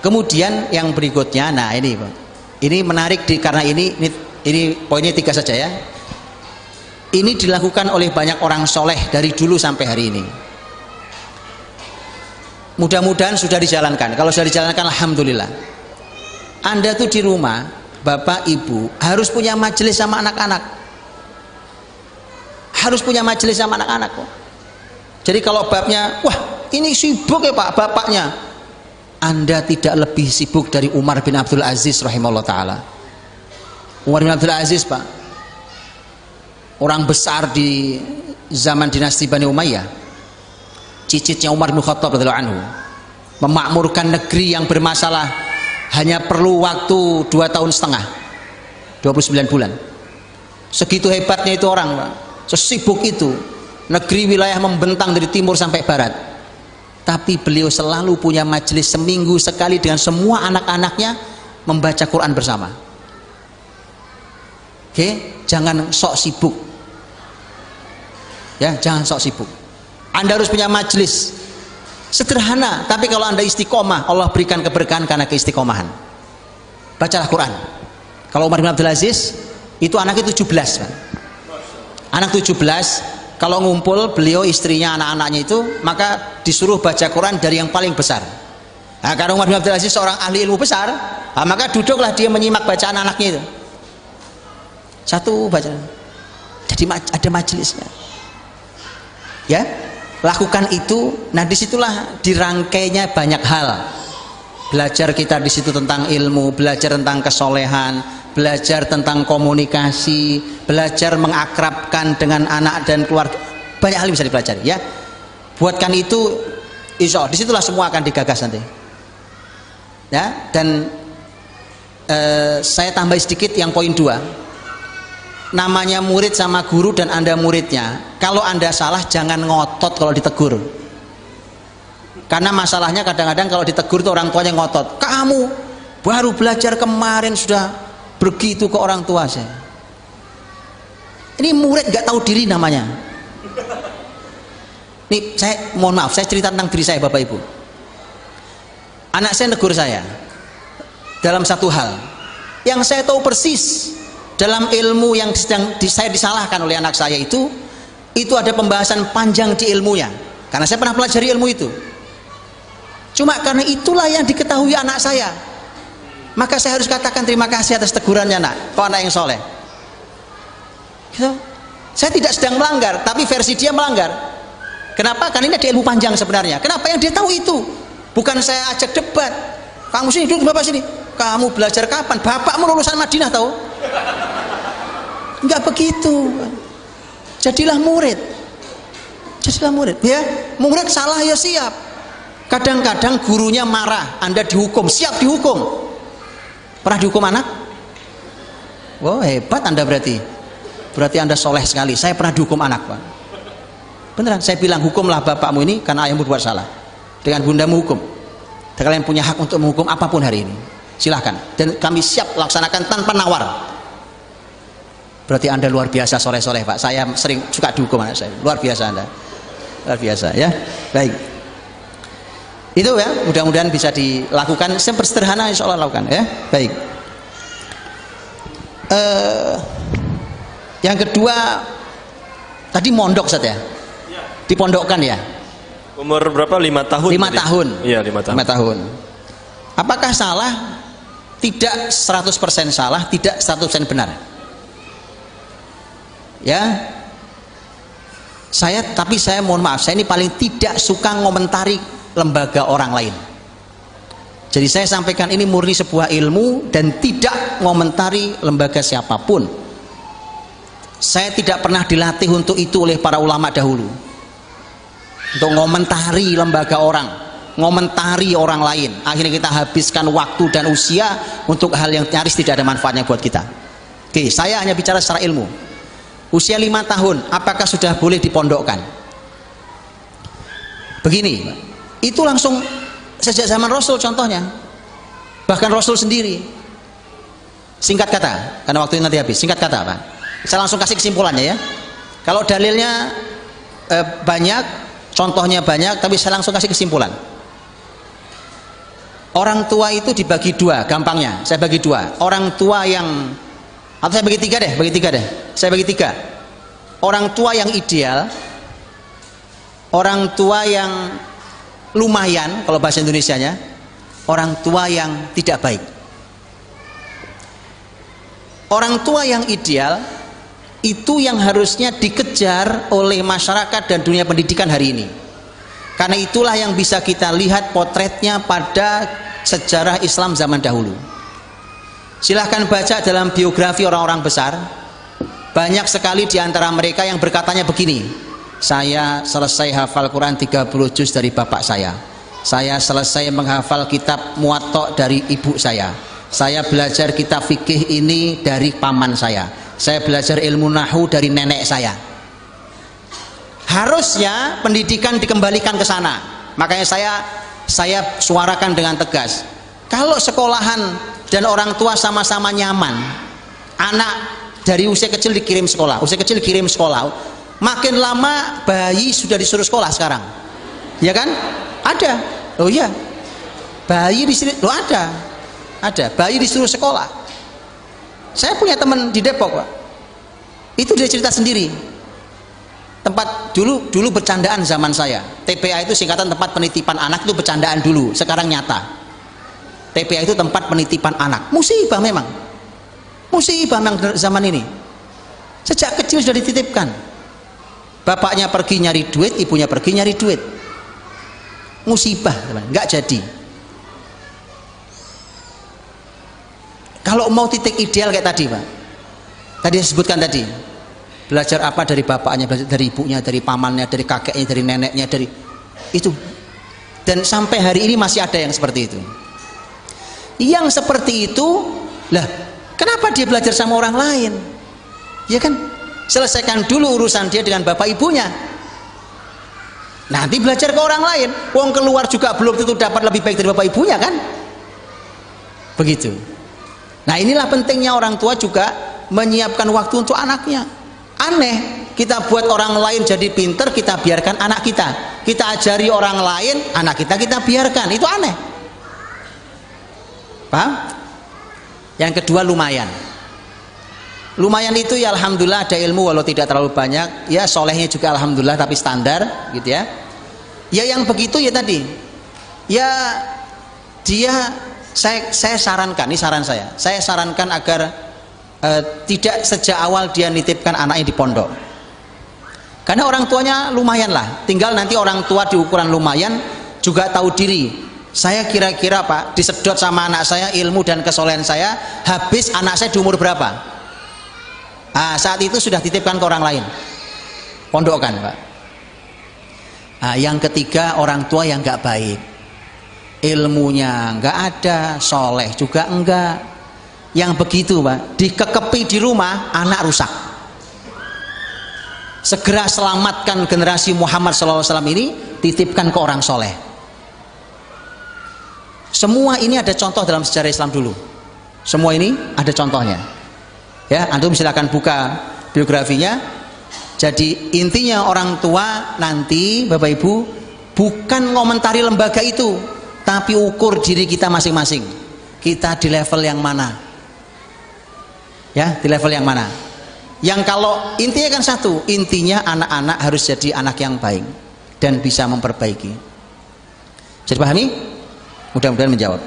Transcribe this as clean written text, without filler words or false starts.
Kemudian yang berikutnya, nah ini menarik karena ini poinnya 3 saja ya. Ini dilakukan oleh banyak orang soleh dari dulu sampai hari ini. Mudah-mudahan sudah dijalankan. Kalau sudah dijalankan, alhamdulillah. Anda tuh di rumah, bapak ibu harus punya majelis sama anak-anak. Harus punya majelis sama anak-anak kok. Jadi kalau babnya, wah ini sibuk ya pak bapaknya, Anda tidak lebih sibuk dari Umar bin Abdul Aziz rahimahullah ta'ala. Umar bin Abdul Aziz pak, orang besar di zaman dinasti Bani Umayyah, cicitnya Umar bin Khattab radhiyallahu anhu, memakmurkan negeri yang bermasalah hanya perlu waktu 2,5 tahun, 29 bulan. Segitu hebatnya itu orang pak, sesibuk itu. Negeri wilayah membentang dari timur sampai barat, tapi beliau selalu punya majelis seminggu sekali dengan semua anak-anaknya membaca Quran bersama. Oke, jangan sok sibuk ya, jangan sok sibuk. Anda harus punya majelis sederhana, tapi kalau Anda istiqomah, Allah berikan keberkahan karena keistiqomahan. Bacalah Quran. Kalau Umar bin Abdul Aziz itu anaknya 17 kan? Anak 17, kalau ngumpul beliau, istrinya, anak-anaknya itu, maka disuruh baca Quran dari yang paling besar. Nah, karena Umar bin Abdul Aziz seorang ahli ilmu besar, nah, maka duduklah dia menyimak bacaan anaknya itu. Satu baca. Jadi ada majelisnya. Ya, lakukan itu. Nah, disitulah dirangkainya banyak hal. Belajar kita di situ tentang ilmu, belajar tentang kesolehan, belajar tentang komunikasi, belajar mengakrabkan dengan anak dan keluarga. Banyak hal yang bisa dipelajari ya. Buatkan itu, insya Allah disitulah semua akan digagas nanti ya. Dan saya tambah sedikit yang poin 2, namanya murid sama guru dan Anda muridnya. Kalau Anda salah jangan ngotot kalau ditegur, karena masalahnya kadang-kadang kalau ditegur itu orang tuanya ngotot. Kamu baru belajar kemarin sudah begitu ke orang tua saya. Ini murid gak tahu diri namanya. Nih saya mohon maaf, saya cerita tentang diri saya bapak ibu. Anak saya negur saya dalam satu hal yang saya tahu persis. Dalam ilmu yang sedang saya disalahkan oleh anak saya itu ada pembahasan panjang di ilmunya, karena saya pernah pelajari ilmu itu. Cuma karena itulah yang diketahui anak saya, maka saya harus katakan terima kasih atas tegurannya nak, kau anak yang soleh gitu. Saya tidak sedang melanggar, tapi versi dia melanggar. Kenapa? Karena ini ada ilmu panjang sebenarnya. Kenapa? Yang dia tahu itu. Bukan saya ajak debat, kamu sini duduk, bapak sini, kamu belajar kapan? Bapakmu lulusan Madinah tahu? Enggak begitu. Jadilah murid, jadilah murid ya. Murid salah ya siap. Kadang-kadang gurunya marah, Anda dihukum, siap dihukum. Pernah dihukum anak? Wow, hebat Anda berarti Anda soleh sekali. Saya pernah dihukum anak pak, beneran. Saya bilang hukumlah bapakmu ini karena ayahmu buat salah, dengan bundamu hukum. Dan kalian punya hak untuk menghukum apapun hari ini, silahkan, dan kami siap laksanakan tanpa nawar. Berarti Anda luar biasa soleh-soleh pak. Saya sering suka dihukum anak saya, luar biasa Anda, luar biasa ya. Baik, itu ya, mudah-mudahan bisa dilakukan. Sederhana insya Allah lakukan ya. Baik, yang kedua tadi mondok Ustaz ya, dipondokkan ya. Umur berapa? 5 tahun. 5 tahun. Iya 5 tahun. 5 tahun. Apakah salah? Tidak 100% salah, tidak 100% benar. Ya, tapi saya mohon maaf, saya ini paling tidak suka ngomentari lembaga orang lain. Jadi saya sampaikan ini murni sebuah ilmu dan tidak ngomentari lembaga siapapun. Saya tidak pernah dilatih untuk itu oleh para ulama dahulu, untuk ngomentari lembaga orang, ngomentari orang lain. Akhirnya kita habiskan waktu dan usia untuk hal yang nyaris tidak ada manfaatnya buat kita. Oke, saya hanya bicara secara ilmu. Usia 5 tahun, apakah sudah boleh dipondokkan? Begini, itu langsung sejak zaman Rasul contohnya. Bahkan Rasul sendiri. Singkat kata, karena waktu ini nanti habis. Singkat kata Pak, saya langsung kasih kesimpulannya ya. Kalau dalilnya banyak, contohnya banyak, tapi saya langsung kasih kesimpulan. Orang tua itu dibagi dua, gampangnya saya bagi dua. Orang tua yang, atau saya bagi tiga deh, saya bagi tiga. Orang tua yang ideal, orang tua yang lumayan kalau bahasa Indonesianya, orang tua yang tidak baik. Orang tua yang ideal itu yang harusnya dikejar oleh masyarakat dan dunia pendidikan hari ini. Karena itulah yang bisa kita lihat potretnya pada sejarah Islam zaman dahulu. Silahkan baca dalam biografi orang-orang besar. Banyak sekali di antara mereka yang berkatanya begini: saya selesai hafal Quran 30 juz dari bapak saya selesai menghafal kitab Muwatta dari ibu saya belajar kitab fikih ini dari paman saya belajar ilmu nahu dari nenek saya. Harusnya pendidikan dikembalikan ke sana. Makanya saya suarakan dengan tegas, kalau sekolahan dan orang tua sama-sama nyaman, anak dari usia kecil dikirim sekolah, makin lama bayi sudah disuruh sekolah sekarang, ya kan? Ada, oh iya, bayi di sini, loh ada bayi disuruh sekolah. Saya punya teman di Depok, Pak, itu dia cerita sendiri. Tempat dulu bercandaan zaman saya. TPA itu singkatan tempat penitipan anak, itu bercandaan dulu, sekarang nyata. TPA itu tempat penitipan anak. Musibah memang zaman ini. Sejak kecil sudah dititipkan. Bapaknya pergi nyari duit, ibunya pergi nyari duit. Musibah, nggak jadi. Kalau mau titik ideal kayak tadi, Pak, tadi saya sebutkan tadi, belajar apa dari bapaknya, belajar dari ibunya, dari pamannya, dari kakeknya, dari neneknya, dari itu. Dan sampai hari ini masih ada yang seperti itu. Yang seperti itu, lah, kenapa dia belajar sama orang lain? Ya kan, selesaikan dulu urusan dia dengan bapak ibunya. Nanti belajar ke orang lain. Wong keluar juga belum tentu dapat lebih baik dari bapak ibunya kan? Begitu. Nah, inilah pentingnya orang tua juga menyiapkan waktu untuk anaknya. Aneh, kita buat orang lain jadi pinter, kita biarkan anak kita. Kita ajari orang lain, anak kita biarkan. Itu aneh. Paham? Yang kedua, lumayan. Lumayan itu ya alhamdulillah ada ilmu walau tidak terlalu banyak. Ya solehnya juga alhamdulillah tapi standar gitu ya. Ya yang begitu ya tadi. Ya dia saya sarankan, ini saran saya. Saya sarankan agar tidak sejak awal dia nitipkan anaknya di pondok, karena orang tuanya lumayan lah, tinggal nanti orang tua di ukuran lumayan juga tahu diri. Saya kira-kira Pak disedot sama anak saya ilmu dan kesolehan saya, habis anak saya di umur berapa? Saat itu sudah titipkan ke orang lain, pondokkan Pak. Yang ketiga, orang tua yang nggak baik, ilmunya nggak ada, soleh juga enggak. Yang begitu Pak, dikekepi di rumah, anak rusak. Segera selamatkan generasi Muhammad SAW ini, titipkan ke orang soleh. Semua ini ada contoh dalam sejarah Islam dulu. Semua ini ada contohnya. Ya, antum silakan buka biografinya. Jadi intinya orang tua nanti Bapak Ibu bukan ngomentari lembaga itu, tapi ukur diri kita masing-masing. Kita di level yang mana? Ya, di level yang mana? Yang kalau intinya kan satu, intinya anak-anak harus jadi anak yang baik dan bisa memperbaiki. Jadi pahami? Mudah-mudahan menjawab.